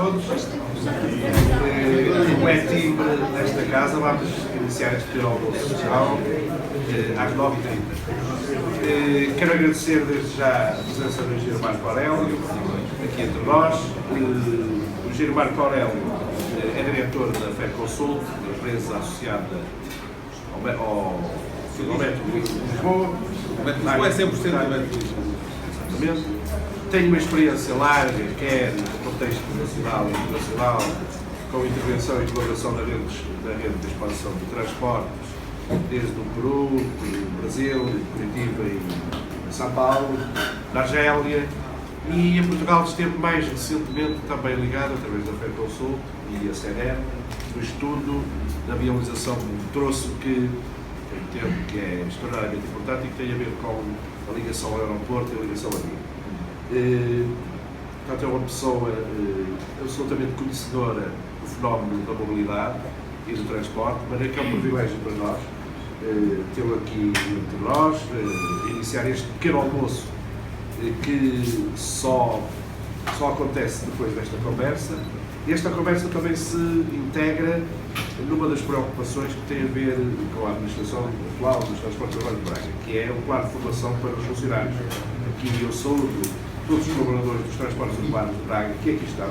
todos. Como é timbre desta casa, vamos iniciar este pequeno almoço social às 9h30. Quero agradecer desde já a presença do engenheiro Marco Aurélio, aqui entre nós. O engenheiro Marco Aurélio é diretor da FEConsult, empresa associada ao Método de Lisboa. O Método de Lisboa é 100% do Método de Lisboa. Exatamente. Tenho uma experiência larga, quer no contexto nacional e internacional, com intervenção e colaboração na rede de expansão de transportes, desde o Peru, o Brasil, Curitiba e São Paulo, na Argélia, e em Portugal esteve mais recentemente também ligado, através da FEConsult e a CEREM, no estudo da viabilização de um troço que eu entendo que é extraordinariamente importante e que tem a ver com a ligação ao aeroporto e a ligação à via. Portanto, é uma pessoa absolutamente conhecedora do fenómeno da mobilidade e do transporte, de maneira que é um privilégio para nós tê-lo aqui entre nós, iniciar este pequeno almoço que só acontece depois desta conversa. E esta conversa também se integra numa das preocupações que tem a ver com a administração atual dos transportes urbanos de Braga, que é o plano de formação para os funcionários. Aqui eu saúdo todos os colaboradores dos transportes urbanos de Braga que aqui estão.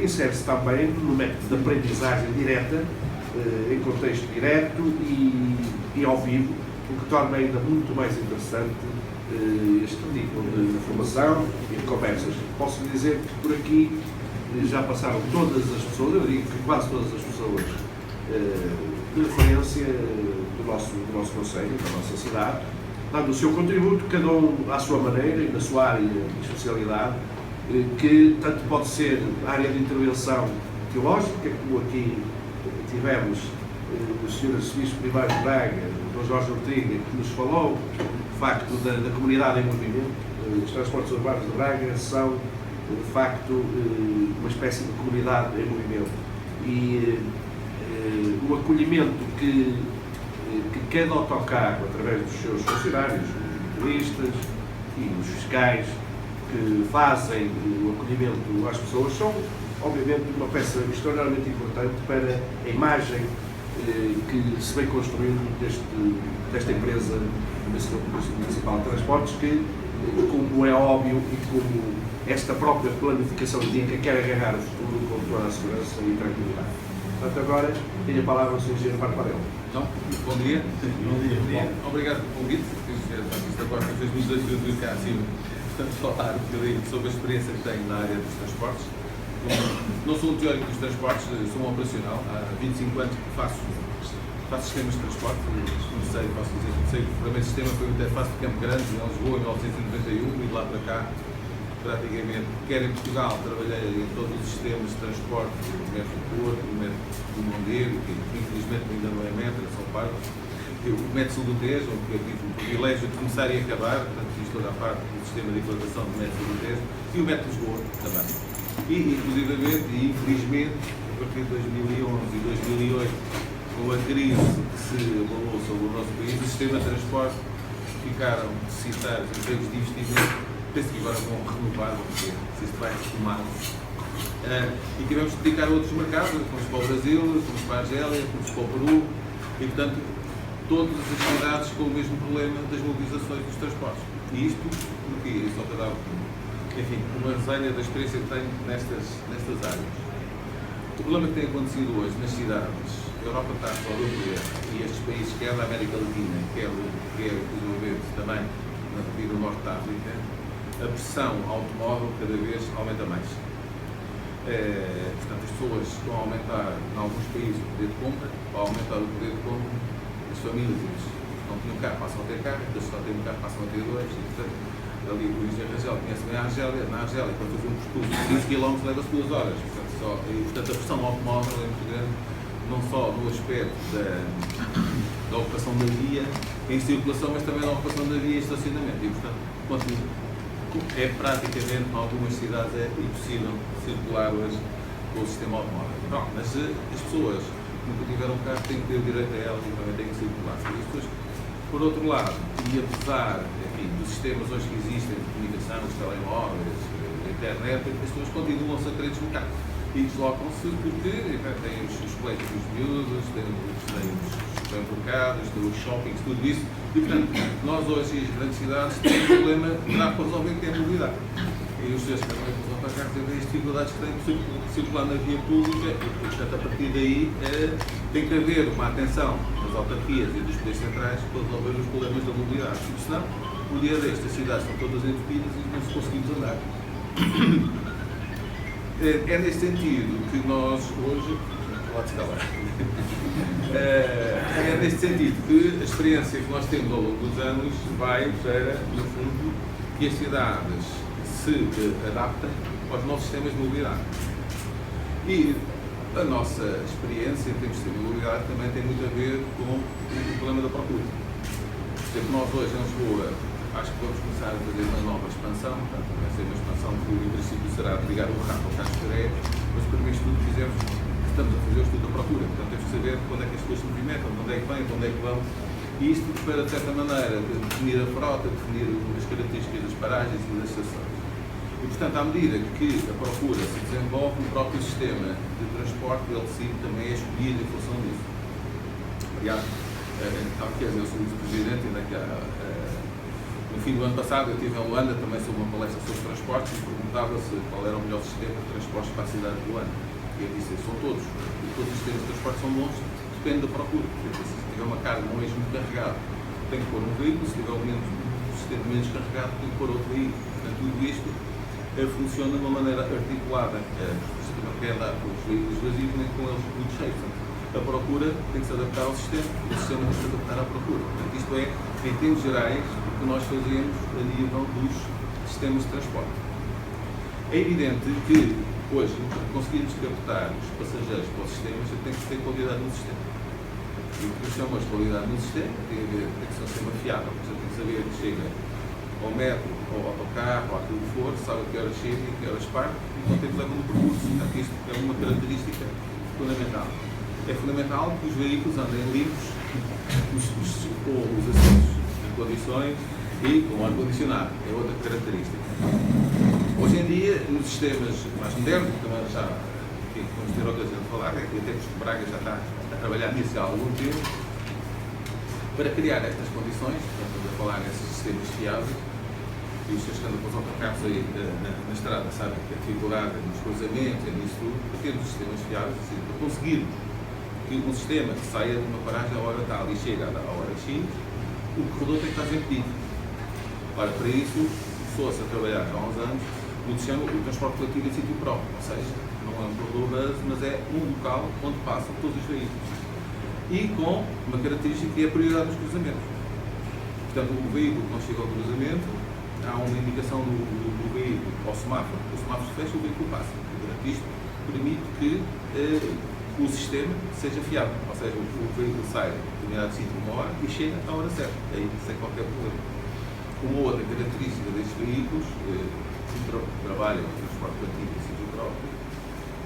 Insere-se também no método de aprendizagem direta, em contexto direto e ao vivo, o que torna ainda muito mais interessante este tipo de formação e de conversas. Posso dizer que por aqui já passaram todas as pessoas, eu digo que quase todas as pessoas de referência do nosso concelho, da nossa cidade, dando o seu contributo, cada um à sua maneira e na sua área de especialidade, que tanto pode ser a área de intervenção teológica, como aqui tivemos o Sr. Arcebispo primeiro de Braga, o Dr. Jorge Ortega, que nos falou de facto da comunidade em movimento. Os transportes urbanos de Braga são de facto uma espécie de comunidade em movimento e o acolhimento que cada autocarro, através dos seus funcionários, os motoristas e os fiscais que fazem o acolhimento às pessoas, são obviamente uma peça extraordinariamente importante para a imagem que se vem construindo desta empresa municipal de transportes, que, como é óbvio e como esta própria planificação indica, quer agarrar o futuro com toda a segurança e tranquilidade. Portanto, agora tenho a palavra ao Sr. Engenheiro Marco Aurélio. Então, bom dia. Obrigado pelo convite. Agora fez muitos desafios de cá acima. Portanto, falar um bocadinho sobre a experiência que tenho na área dos transportes. Não sou um teórico dos transportes, sou um operacional. Há 25 anos que faço sistemas de transporte. Posso dizer que o primeiro sistema foi o interface de Campo Grande, em Lisboa, em 1991, e de lá para cá, praticamente, quer em Portugal, trabalhei em todos os sistemas de transporte, o metro do Porto, o metro do Mondego, que infelizmente ainda não é metro, é São Paulo, o metro sul do Tejo, onde eu tive o privilégio de começar e acabar, portanto fiz toda a parte do sistema de implantação do metro sul do Tejo, e o metro de Lisboa também. E, inclusivamente, e infelizmente, a partir de 2011 e 2008, com a crise que se abalou sobre o nosso país, o sistema de transporte ficaram deficitários em termos de investimento. Penso que agora vão renovar, porque se isto vai retomar. E tivemos de dedicar a outros mercados, fomos para o Brasil, fomos para a Argélia, fomos para o Peru, e portanto, todas as cidades com o mesmo problema das mobilizações dos transportes. E isto porque, só para dar enfim, uma resenha da experiência que tenho nestas áreas. O problema que tem acontecido hoje nas cidades, a Europa está a europeu e estes países, quer da América Latina, quer inclusive também no Norte da África, a pressão automóvel cada vez aumenta mais. Portanto, as pessoas estão a aumentar, em alguns países, o poder de compra, a aumentar o poder de compra, as famílias não tinham carro, passam a ter carro, as que não têm carro, passam a ter dois, e portanto, ali o engenheiro Rangel conhece bem a Argélia, na Argélia, quando faz um percurso de 15 km, leva-se 2 horas. Portanto, a pressão automóvel é muito grande, não só no aspecto da ocupação da via em circulação, mas também na ocupação da via em estacionamento. E, portanto, é praticamente, em algumas cidades, é impossível circular hoje com o sistema automóvel. Bom, mas as pessoas que nunca tiveram carro têm que ter direito a elas e também têm que circular. E depois, por outro lado, e apesar, enfim, dos sistemas hoje que existem de comunicação, os telemóveis, a internet, as pessoas continuam-se a querer deslocar. E deslocam-se porque têm os colégios dos miúdos, têm os supermercados, têm os shoppings, tudo isso. E, portanto, nós hoje, as grandes cidades, temos um problema grave para resolver, que é a mobilidade. E os senhores que trabalham com os autocarros têm as dificuldades que têm de circular na via pública, e, portanto, a partir daí tem que haver uma atenção das autarquias e dos poderes centrais para resolver os problemas da mobilidade. Porque, senão, o dia destes, as cidades estão todas entupidas e não se conseguimos andar. É neste sentido que nós hoje. É neste sentido que a experiência que nós temos ao longo dos anos vai para, no fundo, que as cidades se adaptem aos novos sistemas de mobilidade. E a nossa experiência em termos de mobilidade também tem muito a ver com o problema da procura. Por exemplo, nós hoje em Lisboa acho que vamos começar a fazer uma nova expansão, portanto, vai ser uma expansão que em princípio será de ligar o rato ao Cascaré, mas para o estudo que fizemos, estamos a fazer o estudo da procura, portanto temos que saber quando é que as pessoas se movimentam, de onde é que vêm, de onde é que vão, e isto para, de certa maneira, definir a frota, definir as características das paragens e das estações. E, portanto, à medida que a procura se desenvolve, o próprio sistema de transporte, ele sim, também é escolhido em função disso. Aliás, eu sou vice-presidente, ainda que no fim do ano passado eu estive em Luanda também sobre uma palestra sobre transportes e perguntava-se qual era o melhor sistema de transportes para a cidade de Luanda. E eu disse, são todos. E todos os sistemas de transporte são bons, depende da procura. Se tiver uma carga, um eixo muito carregado, tem que pôr um veículo, se tiver um sistema menos carregado, tem que pôr outro veículo. Portanto, tudo isto funciona de uma maneira articulada. O sistema não quer andar com os veículos vazios nem com eles muito cheios. Portanto, a procura tem que se adaptar ao sistema e o sistema tem que se adaptar à procura. Portanto, isto é, em termos gerais, o que nós fazemos a nível dos sistemas de transporte. É evidente que, hoje, para conseguirmos captar os passageiros para os sistemas, tem que ter qualidade no sistema. E o que chamamos de qualidade no sistema tem que ser um sistema fiável. Você tem que saber que chega ao metro, ao autocarro, ou àquilo que for, sabe a que horas chega e a que horas parte, e quanto tempo leva no percurso. Portanto, isto é uma característica fundamental. É fundamental que os veículos andem limpos, com os assentos em condições e com ar-condicionado. É outra característica. Hoje em dia, nos sistemas mais modernos, que também já vamos ter ocasião de falar, é que até que Braga já está a trabalhar nisso há algum tempo, para criar estas condições, estamos a falar nesses sistemas fiáveis, e os senhores que andam com os autocarros aí na estrada sabem que a dificuldade nos cruzamentos, é nisso tudo, para termos sistemas fiáveis, assim, para conseguirmos que um sistema que saia de uma paragem à hora tal e chega à hora X, o corredor tem que estar desimpedido. Ora, para isso, começou-se a trabalhar há uns anos no que se chama o transporte coletivo em sítio próprio, ou seja, não é um corredor bus, mas é um local onde passam todos os veículos. E com uma característica que é a prioridade dos cruzamentos. Portanto, o veículo, quando chega ao cruzamento, há uma indicação do veículo ao semáforo. O semáforo se fecha, o veículo passa. Portanto, isto permite que o sistema seja fiável, ou seja, o veículo sai de determinado sítio uma hora e chega à hora certa, aí sem qualquer problema. Uma outra característica destes veículos que trabalham no transporte coletivo em sítio próprio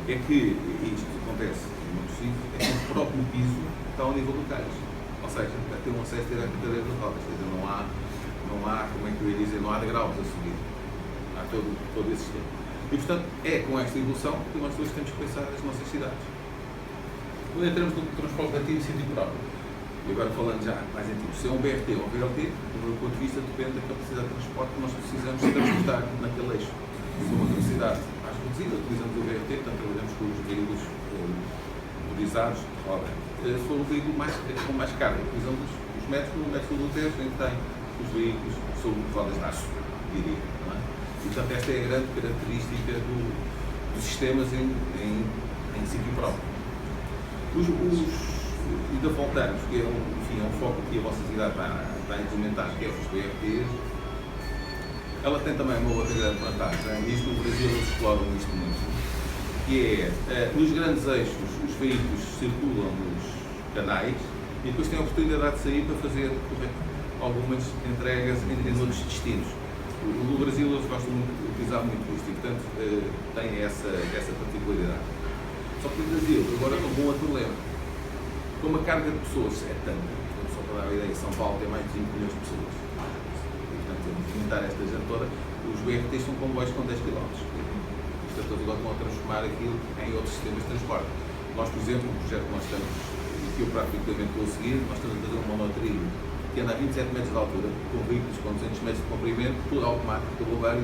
é que, e isto acontece muito simples, é que o próprio piso está ao nível do cais, ou seja, vai ter um acesso direto à cadeira de rodas, quer dizer, não há, como é que eu ia dizer, não há degraus a subir, há todo esse sistema. E, portanto, é com esta evolução que nós hoje temos que pensar nas nossas cidades. Quando entramos no transporte coletivo em sítio próprio, e agora falando já mais em tipo, se é um BRT ou um VLT, do meu ponto de vista depende da capacidade de transporte que nós precisamos transportar naquele eixo. Se uma capacidade mais reduzida, utilizamos o BRT, portanto trabalhamos com os veículos motorizados de roda. Se for um veículo com mais carga, utilizamos os metros, no metro do Tejo, em que tem os veículos sobre rodas de aço, diria. Não é? E, portanto, esta é a grande característica dos sistemas em sítio próprio. Ainda voltamos, que é um foco que a vossa cidade está a implementar, que é os BRTs. Ela tem também uma outra grande vantagem, e isto no Brasil eles exploram isto muito, que é, nos grandes eixos, os veículos circulam nos canais e depois têm a oportunidade de sair para fazer algumas entregas em outros destinos. No Brasil eles gostam muito de utilizar muito isto e, portanto, têm essa particularidade. Só que no Brasil agora estão com outro problema. Como a carga de pessoas é tanta, só para dar a ideia, São Paulo tem mais de 5 milhões de pessoas. E, portanto, limitar esta gente toda, os BRTs são comboios com 10 km. Portanto, agora vão transformar aquilo em outros sistemas de transporte. Nós, por exemplo, um projeto que nós estamos, e que eu praticamente estou a seguir, nós estamos a fazer um monotrilho que anda a 27 metros de altura, com veículos com 200 metros de comprimento, tudo automático, que eu vou levar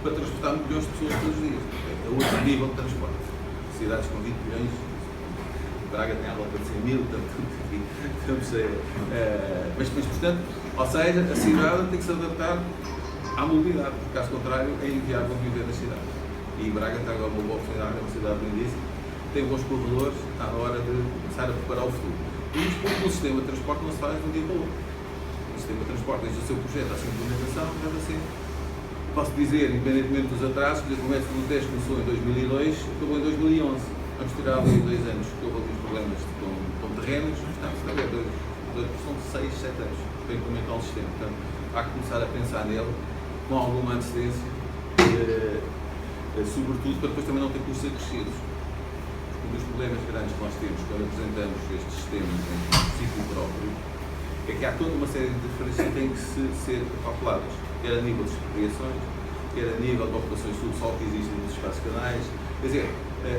para transportar milhões de pessoas todos os dias. É outro nível de transporte. Cidades com 20 milhões, Braga tem à volta de 100 mil, portanto, mas, portanto, ou seja, a cidade tem que se adaptar à mobilidade, porque caso contrário é inviável viver na cidade. E Braga tem agora uma boa oportunidade, é uma cidade lindíssima, tem bons corredores, está na hora de começar a preparar o futuro. E o sistema de transporte não se faz de um dia para o outro. O sistema de transporte, desde o seu projeto à sua implementação, deve assim. Posso dizer, independentemente dos atrasos, que o método do 10 começou em 2002, acabou em 2011. Vamos tirar ali 2 anos, que houve alguns problemas com terrenos, portanto, são 6, 7 anos para implementar o sistema. Portanto, há que começar a pensar nele com alguma antecedência, sobretudo para depois também não ter custos acrescidos. Um dos problemas grandes que nós temos quando apresentamos estes sistemas em sítio próprio é que há toda uma série de diferenças que têm que ser calculadas, quer a nível de expropriações, quer a nível de ocupações de subsolo que existem nos espaços canais. Quer dizer,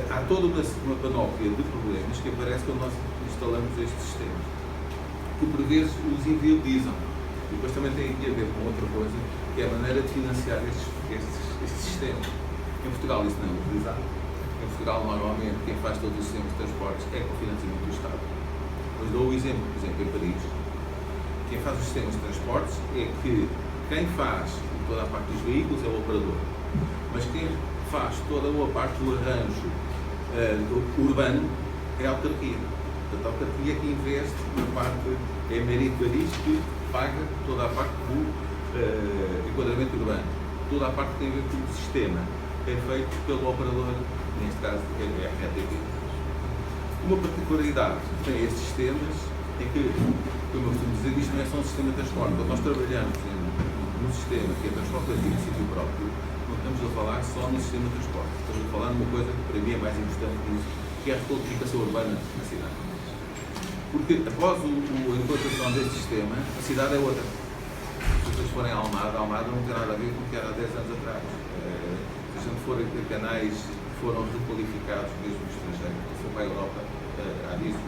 há toda uma panóplia de problemas que aparece quando nós instalamos estes sistemas, que por vezes os inviabilizam. E depois também tem aqui a ver com outra coisa, que é a maneira de financiar estes sistemas. Em Portugal isso não é utilizado. Em Portugal, normalmente, quem faz todos os sistemas de transportes é com o financiamento do Estado. Mas dou o exemplo, por exemplo, em Paris, quem faz os sistemas de transportes é que quem faz toda a parte dos veículos é o operador, mas quem faz toda a boa parte do arranjo urbano é a autarquia. Portanto, a autarquia que investe na parte, é a Mairie de Paris que paga toda a parte do enquadramento urbano. Toda a parte que tem a ver com o sistema é feito pelo operador, neste caso é a RATP. Uma particularidade que tem estes sistemas é que, como eu costumo dizer, isto não é só um sistema de transporte. Quando nós trabalhamos num sistema que é transporte ativo em sítio próprio, não estamos a falar só no sistema de transporte. Estamos a falar numa coisa que para mim é mais importante que isso, que é a recodificação urbana na cidade. Porque após a implantação deste sistema, a cidade é outra. Se vocês forem a Almada não tem nada a ver com o que era há 10 anos atrás. Se a gente for a canais que foram requalificados mesmo no estrangeiro, se for para a Europa, há disso.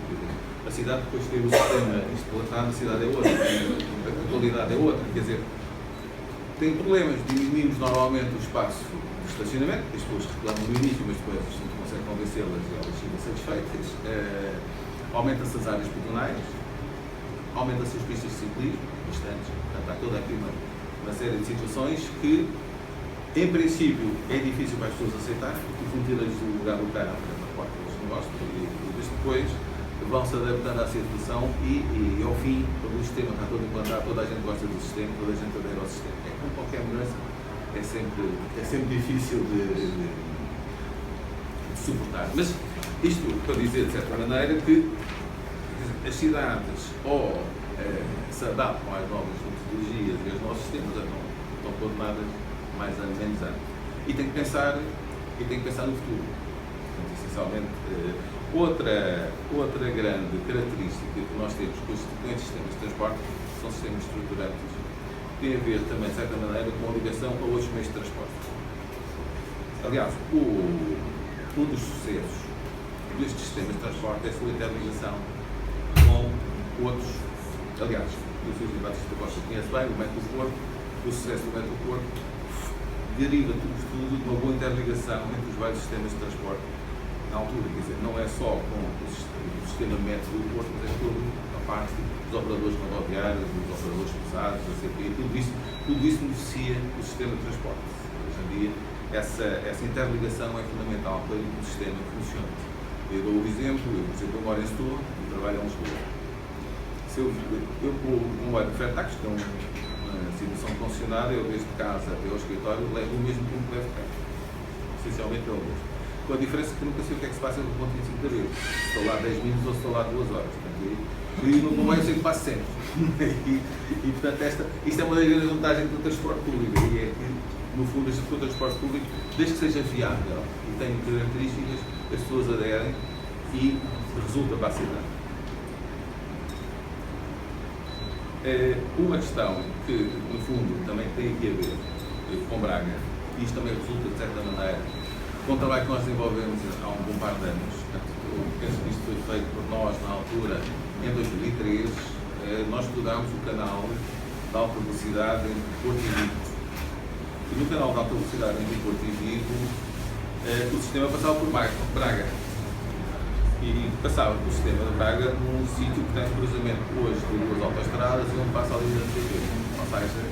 A cidade depois de ter o sistema implantado, a cidade é outra, a qualidade é outra. Quer dizer, tem problemas, diminuímos normalmente o espaço de estacionamento, que as pessoas reclamam no início, mas depois a gente consegue convencê-las e elas ficam satisfeitas. Aumenta-se as áreas pedonais, aumenta-se as pistas de ciclismo, bastantes. Portanto, há toda aqui uma série de situações que, em princípio, é difícil para as pessoas aceitarem, porque funcionários do lugar do carro, a porta eles não gostam, e depois vão-se adaptando à situação e ao fim, quando o sistema está todo implantado, toda a gente gosta do sistema, toda a gente adere ao sistema. É como qualquer mudança, é sempre difícil de suportar. Mas isto para dizer, de certa maneira, que as cidades ou se adaptam às novas metodologias e aos novos sistemas, ou não estão condenadas mais anos, menos anos. E tem que pensar no futuro. Portanto, essencialmente, outra grande característica que nós temos com estes sistemas de transporte são sistemas estruturantes. Tem a ver também, de certa maneira, com a ligação a outros meios de transporte. Aliás, um dos sucessos destes sistemas de transporte é a sua interligação com outros. Aliás, o Sr. Batista da Costa conhece bem o método do Porto, o sucesso do método do Porto deriva tudo de uma boa interligação entre os vários sistemas de transporte na altura. Quer dizer, não é só com o sistema método do Porto, mas é toda a parte dos operadores rodoviários, dos operadores pesados, da CPI, tudo isso beneficia o sistema de transporte. Hoje em dia, essa interligação é fundamental para que o sistema funcione. Eu dou o exemplo, por exemplo, eu moro em Setúbal e trabalho em Lisboa. Eu com o comboio de Fertax, que é uma situação concessionária, eu desde casa até ao escritório levo o mesmo tempo que levo de carro. Essencialmente é o mesmo. Com a diferença que nunca sei o que é que se passa no ponto 25 de abril. Se estou lá 10 minutos ou se estou lá 2 horas. Portanto, e no comboio eu sei que passo sempre. e portanto, isto é uma das grandes vantagens do transporte público. E é que, no fundo, o transporte público, desde que seja viável e tenha características, as pessoas aderem e resulta para a cidade. Uma questão que, no fundo, também tem aqui a ver com Braga, e isto também resulta, de certa maneira, com o trabalho que nós desenvolvemos há um bom par de anos. Portanto, eu penso que isto foi feito por nós, na altura, em 2003, nós estudámos o canal de alta velocidade entre Porto e Vigo. E no canal de alta velocidade entre Porto e Vigo, o sistema passava por Braga. E passava pelo sistema de Braga num sítio que tem cruzamento hoje de duas autoestradas e onde passa a linha da CP. Ou seja,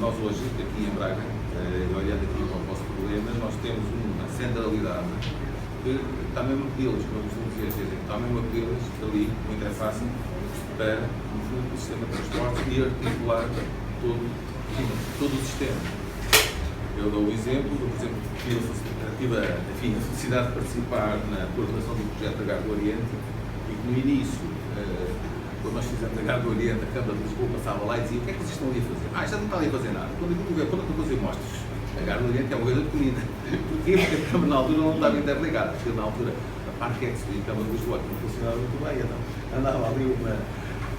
nós hoje, aqui em Braga, olhando aqui para o vosso problema, nós temos uma centralidade que está mesmo a pedi-las, como eu costumo dizer, está mesmo a pedi-las ali, uma interface para, no fundo, o sistema de transporte e articular todo o sistema. Eu dou o exemplo, por exemplo, tive a felicidade de participar na coordenação do projeto da Garda do Oriente e que no início, quando nós fizemos a Garda do Oriente, a Câmara de Lisboa passava lá e dizia: o que é que vocês estão ali a fazer? Já não está ali a fazer nada. Quando eu estou a fazer mostras, a Garda do Oriente é uma coisa pequenina. Porquê? Porque a Câmara na altura não estava interligada, porque na altura a Parquex e a Câmara de Lisboa não funcionava muito bem, então andava ali uma...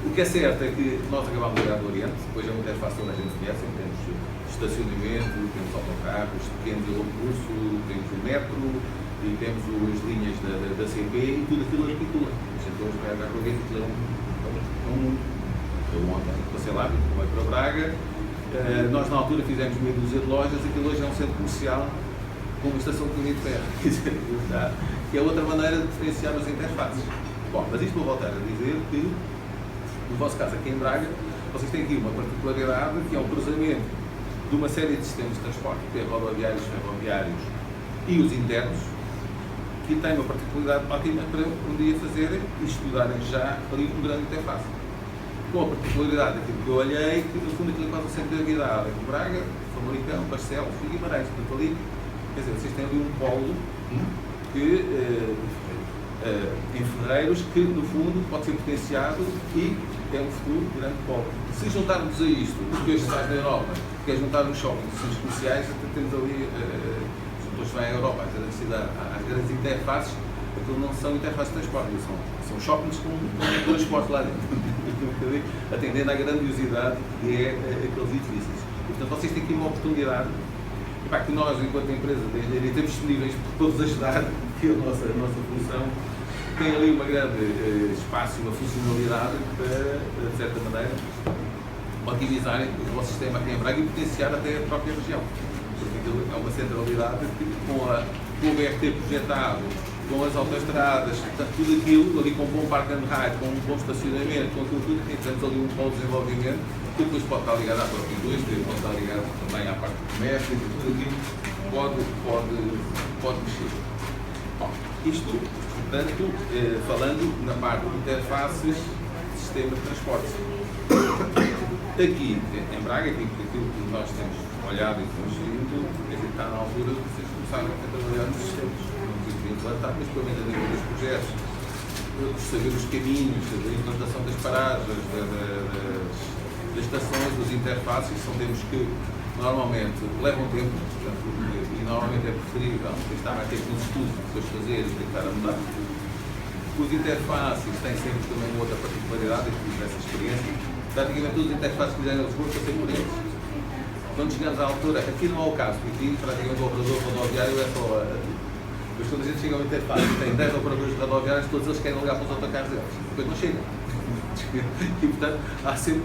O que é certo é que nós acabámos a Garda do Oriente, depois é uma interface toda a gente conhece, temos estacionamento, temos autocarros, pequenos de longo curso, temos o metro e temos as linhas da CP e tudo aquilo articula. Os setores da Garda do Oriente é um mundo. Eu ontem passei lá, fui para Braga, nós na altura fizemos meia dúzia de lojas, aquilo hoje é um centro comercial com uma estação de caminho de ferro, que é outra maneira de diferenciar as interfaces. Bom, mas isto vou voltar a dizer que, no vosso caso aqui em Braga, vocês têm aqui uma particularidade que é o cruzamento de uma série de sistemas de transporte, que é rodoviários, ferroviários e os internos, que têm uma particularidade ótima para um dia fazerem e estudarem já ali um grande interface. Com a particularidade daquilo que eu olhei, que no fundo aquilo é quase o centro da gravidade, é Braga, Famalicão, Barcelos e Guimarães. Portanto, ali, quer dizer, vocês têm ali um polo que, em Ferreiros, que no fundo pode ser potenciado e é um futuro grande polo. Se juntarmos a isto o que hoje se faz na Europa, que é juntar os shoppings e os comerciais, temos ali, os motores que vêm à Europa, às grandes interfaces, aquilo não são interfaces de transporte, são shoppings com transporte lá dentro, atendendo à grandiosidade que é aqueles edifícios. Portanto, vocês têm aqui uma oportunidade, que nós, enquanto empresa de engenharia, temos disponíveis para vos ajudar, que é a nossa função, tem ali uma grande espaço, uma funcionalidade para, de certa maneira, otimizarem o vosso sistema aqui em Braga e potenciar até a própria região. Porque aquilo é uma centralidade que, com o BRT projetado, com as autoestradas, tudo aquilo, ali com um bom parque and ride, com um bom estacionamento, com tudo, temos ali um polo de desenvolvimento que depois pode estar ligado à própria indústria, pode estar ligado também à parte do comércio, e tudo aquilo pode mexer. Bom, isto, portanto, falando na parte de interfaces, sistema de transportes. Aqui em Braga, aquilo que nós temos olhado e temos vindo, está na altura de vocês começarem a trabalhar nos sistemas. Não digo de implantar, mas pelo menos a nível dos projetos, saber os caminhos, a implantação das paragens, das estações, das interfaces, são termos que normalmente levam tempo, portanto, e normalmente é preferível, estar a ter uns estudos depois fazer e tentar a mudar. Os interfaces têm sempre também uma outra particularidade, eu tive essa experiência. Praticamente todos os interfaces que fizeram em Lisboa passei por eles. Quando chegamos à altura, aqui não é o caso, porque praticamente o operador rodoviário é só mas quando a gente chega ao interface e tem 10 operadores rodoviários, todos eles querem ligar para os autocarros deles, depois não chegam. E portanto há sempre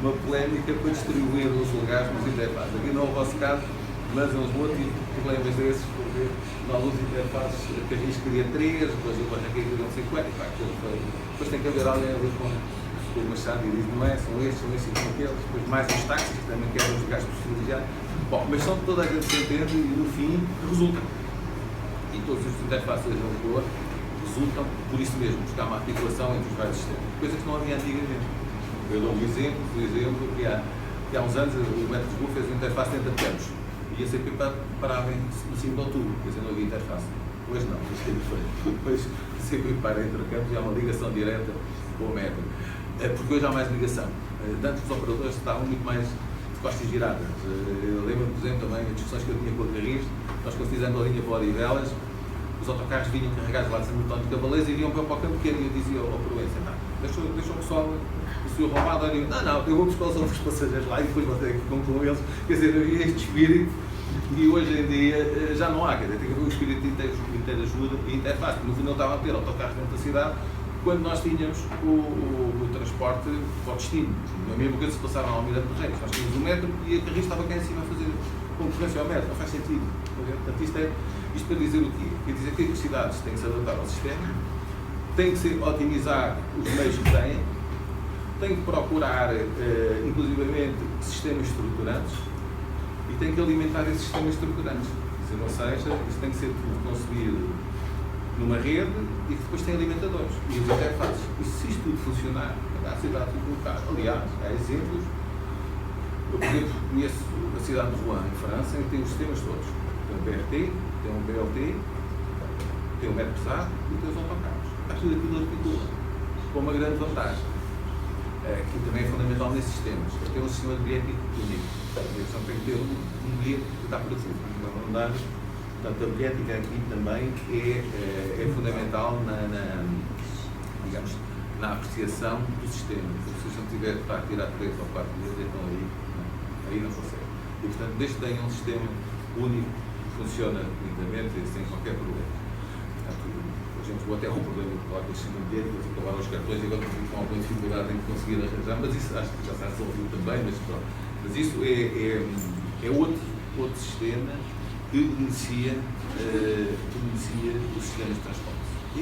uma polémica para distribuir os lugares nos interfaces. Aqui não é o vosso caso, mas em Lisboa tive problemas desses, porque em alguns interfaces que a gente queria 3, depois eu arranquei que não sei quanto, depois tem que haver alguém ali com o machado e diz: não é, são estes e são aqueles, depois mais os táxis, que também querem os lugares privilegiados. Bom, mas são toda a gente se entende e no fim resulta. E todos os interfaces de Lisboa resultam por isso mesmo, buscar uma articulação entre os vários sistemas, coisas que não havia antigamente. Eu dou um exemplo, por exemplo, que há uns anos o Metro de Lisboa fez uma interface entre Campos e a CP parava no 5 de outubro, quer dizer, não havia interface. Hoje não, depois a CP para entre Campos e há uma ligação direta com o metro. Porque hoje há mais ligação. Antes os operadores estavam muito mais de costas viradas. Eu lembro, por exemplo, também as discussões que eu tinha com a Carris, nós quando fizemos a linha para Odivelas, os autocarros vinham carregados lá de São António de Cavalês e iam para o Campo Pequeno e eu dizia ao Proença: não, deixou o pessoal do seu roubado, não, eu vou buscar os outros passageiros lá e depois vou ter que ir com eles. Quer dizer, havia este espírito e hoje em dia já não há, quer dizer, tem que haver um espírito de interajuda e interface. No fundo, não estava a ter autocarros dentro da cidade quando nós tínhamos o transporte para o destino. A mesma coisa se passava ao Almirante dos Reis. Nós tínhamos o metro e a carrinha estava cá em cima a fazer concorrência ao metro. Não faz sentido. Portanto, isto para dizer o quê? Quer dizer que as cidades têm que se adaptar ao sistema, têm que se otimizar os meios que têm, têm que procurar, inclusivamente, sistemas estruturantes e têm que alimentar esses sistemas estruturantes. Ou seja, isso tem que ser tudo concebido numa rede e que depois tem alimentadores e os interfaces. E se isto tudo funcionar, a cidade fica colocada. Aliás, há exemplos. Eu, por exemplo, conheço a cidade de Rouen, em França, em que tem os sistemas todos. Tem o BRT, tem o BLT, tem o metro pesado e tem os autocarros. Está tudo aquilo articulado. Com uma grande vantagem, que também é fundamental nesses sistemas, é ter um sistema de bilhete único. A direção tem que ter um bilhete que está para tudo. Não dá. Portanto, a bilhética aqui também é fundamental digamos, na apreciação do sistema. Se não tiver para tirar 3 ou 4 bilhetes, então aí não consegue. E, portanto, desde que tenha um sistema único que funciona lindamente e sem qualquer problema. Portanto, a gente até um problema com o sistema de bilhete, eles acabaram os cartões e agora estamos com alguma dificuldade em conseguir arranjar, mas isso acho que já está resolvido também, mas pronto. Mas isso é outro sistema que inicia os sistemas de transporte. E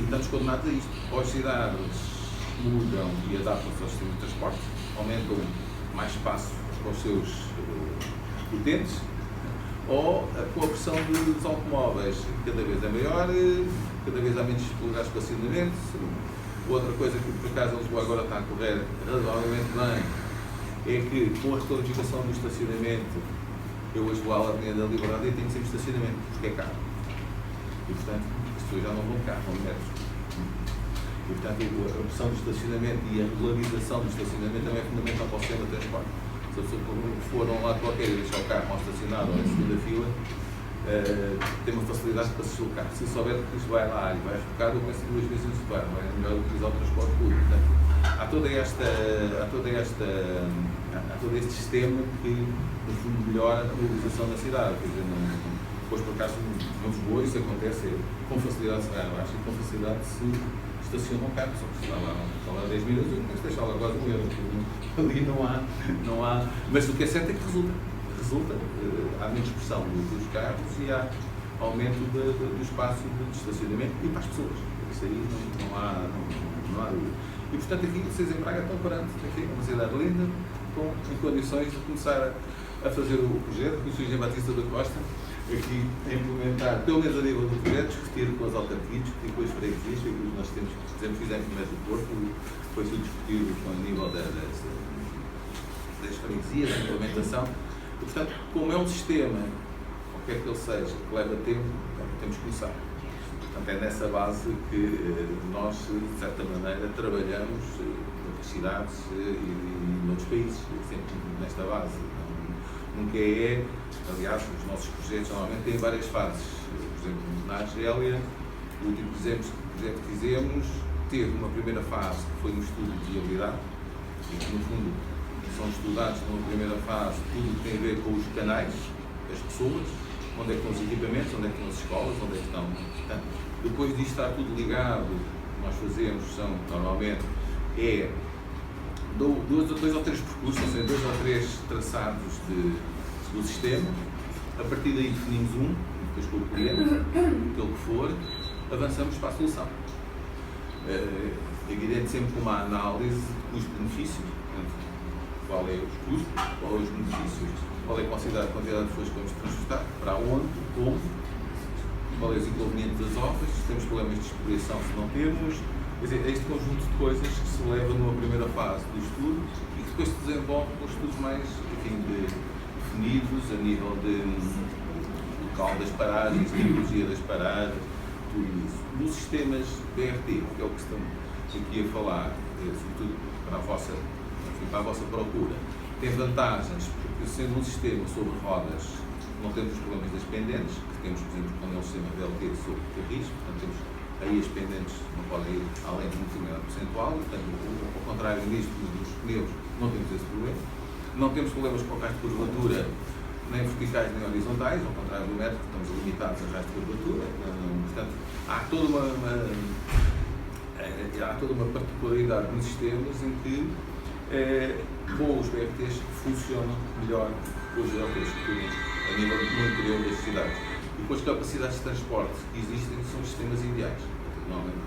estamos condenados a isto. Ou as cidades mudam e adaptam-se ao sistema de transporte, aumentam mais espaço para os seus utentes, ou com a pressão dos automóveis cada vez é maior, cada vez há menos lugares de estacionamento. Outra coisa que por acaso Lisboa agora está a correr razoavelmente bem é que com a requalificação do estacionamento, eu hoje vou à Avenida da Liberdade e tenho sempre estacionamento, porque é caro. E portanto, as pessoas já não vão de carro, vão de metros. E portanto, a pressão do estacionamento e a regularização do estacionamento também é fundamental para o sistema de transporte. Se a pessoa for a um lado qualquer e deixar o carro mal estacionado ou em segunda fila, tem uma facilidade para se deslocar. Se souber que isto vai lá e vai ficar, eu penso 2 vezes antes de vai, não é melhor utilizar o transporte público. Portanto, há todo este sistema que, no fundo, melhora a mobilização da cidade. Quer dizer, depois, por acaso, em Lisboa, isso acontece com facilidade, eu acho que com facilidade se estaciona um carro, só que está lá 10 minutos, mas deixa lá quase um euro. Ali não há. Mas o que é certo é que resulta, há menos pressão dos carros e há aumento do espaço de estacionamento e para as pessoas. Isso aí não há dúvida. E portanto aqui vocês em Braga estão perante uma cidade linda, em condições de começar a fazer o projeto, com o Sr. Jean Batista da Costa, aqui a implementar, pelo menos a nível do projeto, discutir com as autarquias, discutir com as freguesias, que nós temos, por exemplo, fizemos no mês do Porto, depois o discutir com o nível das freguesias, da implementação. E, portanto, como é um sistema, qualquer que ele seja, que leva tempo, temos que começar. Portanto, é nessa base que nós, de certa maneira, trabalhamos noutras cidades e noutros países, sempre nesta base. Nunca aliás, os nossos projetos normalmente têm várias fases. Por exemplo, na Argélia, o último projeto que fizemos teve uma primeira fase que foi um estudo de viabilidade, e que, no fundo, são estudados numa primeira fase tudo que tem a ver com os canais, as pessoas, onde é que estão os equipamentos, onde é que estão as escolas, onde é que estão. Portanto, depois disto estar tudo ligado, o que nós fazemos são, normalmente, dois ou três percursos, ou seja, 2 ou 3 traçados do sistema. A partir daí definimos depois com o cliente, aquele que for, avançamos para a solução. É evidente sempre com uma análise de custo-benefício, qual é os custos, qual é os benefícios, qual é a quantidade de pessoas que vamos transportar, para onde, como, qual é os inconvenientes das obras, se temos problemas de expropriação, se não temos. Quer dizer, é este conjunto de coisas que se leva numa primeira fase do estudo e que depois se desenvolve com estudos mais, definidos a nível de local das paragens, tecnologia das paragens, tudo isso. Nos sistemas BRT, que é o que estamos aqui a falar, sobretudo para a vossa procura, tem vantagens, porque sendo um sistema sobre rodas, não temos os problemas das pendentes, que temos, por exemplo, com o sistema BLT sobre carris, portanto temos aí as pendentes não podem ir além de um determinado percentual, portanto, ao contrário disto, dos pneus, não temos esse problema. Não temos problemas com o rastro de curvatura, nem verticais nem horizontais, ao contrário do método, estamos limitados a rastro de curvatura. Portanto, há toda uma particularidade nos sistemas em que, com os BRTs, funcionam melhor que os LTs futuros a nível no interior das cidades. E com as capacidades de transporte que existem, são sistemas ideais. Normalmente,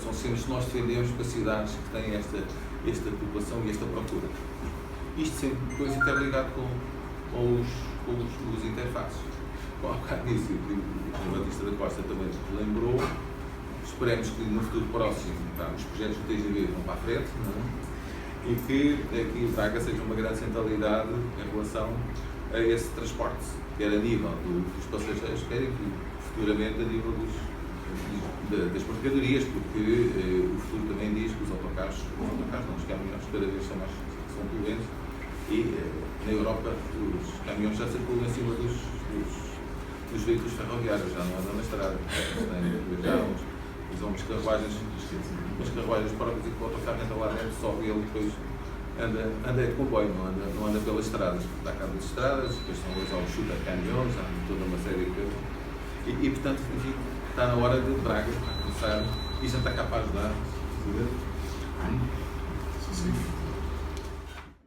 são sistemas que nós defendemos para cidades que têm esta população e esta procura. Isto sempre depois interligado com os interfaces. Bom, há bocado disse, o Batista da Costa também lembrou, esperemos que no futuro próximo os projetos do TGV vão para a frente, e que aqui o Braga seja uma grande centralidade em relação a esse transporte, quer a nível dos passageiros, quer aqui, futuramente a nível das mercadorias, porque o futuro também diz que os autocarros não, os caminhões cada vez são poluentes, e na Europa os caminhões já circulam em cima dos veículos ferroviários, já não andam na estrada, usam umas carruagens próprias, e que o autocarro entra lá dentro, sobe e ele depois anda de comboio, não anda pelas estradas. Dá cabo das estradas, depois estão a usar os shooter caminhões, há toda uma série de coisas. E portanto, enfim, está na hora de Braga começar, e já está capaz de dar. Sim.